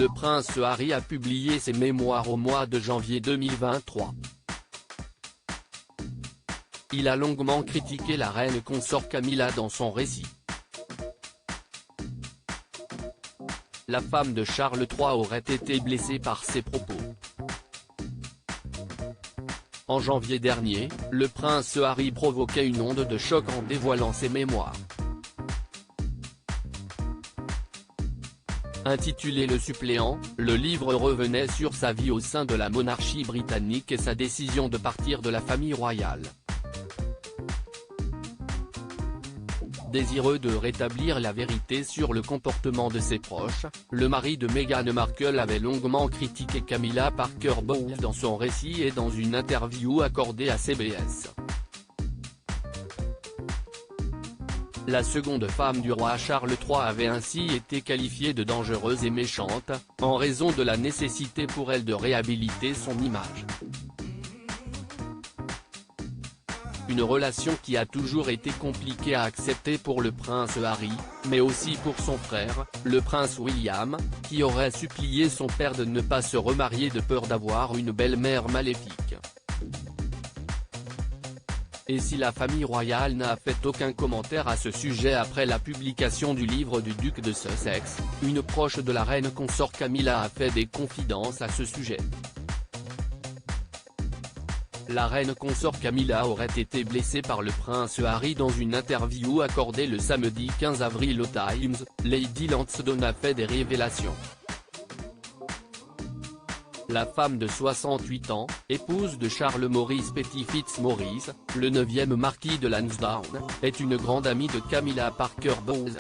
le prince Harry a publié ses mémoires au mois de janvier 2023. Il a longuement critiqué la reine consort Camilla dans son récit. La femme de Charles III aurait été blessée par ses propos. En janvier dernier, le prince Harry provoquait une onde de choc en dévoilant ses mémoires. Intitulé Le Suppléant, le livre revenait sur sa vie au sein de la monarchie britannique et sa décision de partir de la famille royale. Désireux de rétablir la vérité sur le comportement de ses proches, le mari de Meghan Markle avait longuement critiqué Camilla Parker Bowles dans son récit et dans une interview accordée à CBS. La seconde femme du roi Charles III avait ainsi été qualifiée de dangereuse et méchante, en raison de la nécessité pour elle de réhabiliter son image. Une relation qui a toujours été compliquée à accepter pour le prince Harry, mais aussi pour son frère, le prince William, qui aurait supplié son père de ne pas se remarier de peur d'avoir une belle-mère maléfique. Et si la famille royale n'a fait aucun commentaire à ce sujet après la publication du livre du duc de Sussex, une proche de la reine consort Camilla a fait des confidences à ce sujet. La reine consort Camilla aurait été blessée par le prince Harry dans une interview accordée le samedi 15 avril au Times. Lady Lansdowne a fait des révélations. La femme de 68 ans, épouse de Charles Maurice Petit Fitzmaurice, le 9e marquis de Lansdowne, est une grande amie de Camilla Parker Bowles.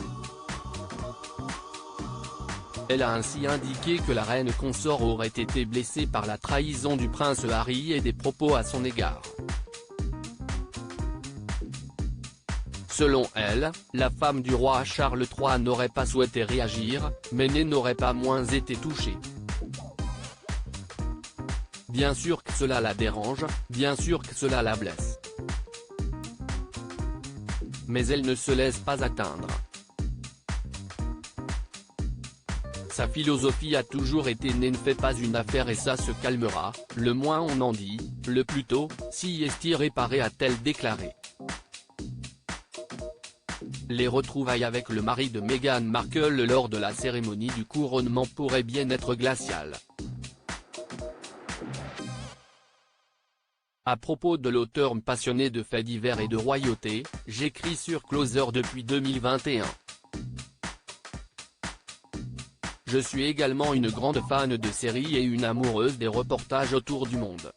Elle a ainsi indiqué que la reine consort aurait été blessée par la trahison du prince Harry et des propos à son égard. Selon elle, la femme du roi Charles III n'aurait pas souhaité réagir, mais n'aurait pas moins été touchée. Bien sûr que cela la dérange, bien sûr que cela la blesse. Mais elle ne se laisse pas atteindre. Sa philosophie a toujours été « ne fais pas une affaire et ça se calmera, le moins on en dit, le plus tôt, si est irréparé » a-t-elle déclaré. Les retrouvailles avec le mari de Meghan Markle lors de la cérémonie du couronnement pourraient bien être glaciales. À propos de l'auteur passionné de faits divers et de royauté, j'écris sur Closer depuis 2021. Je suis également une grande fan de séries et une amoureuse des reportages autour du monde.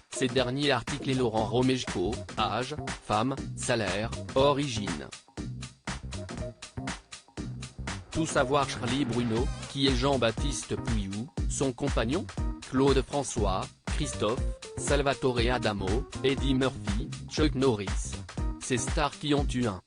Ces derniers articles et Laurent Romejko, âge, femme, salaire, origine. Tout savoir Charlie Bruno, qui est Jean-Baptiste Pouillou, son compagnon, Claude François, Christophe, Salvatore Adamo, Eddie Murphy, Chuck Norris. Ces stars qui ont eu un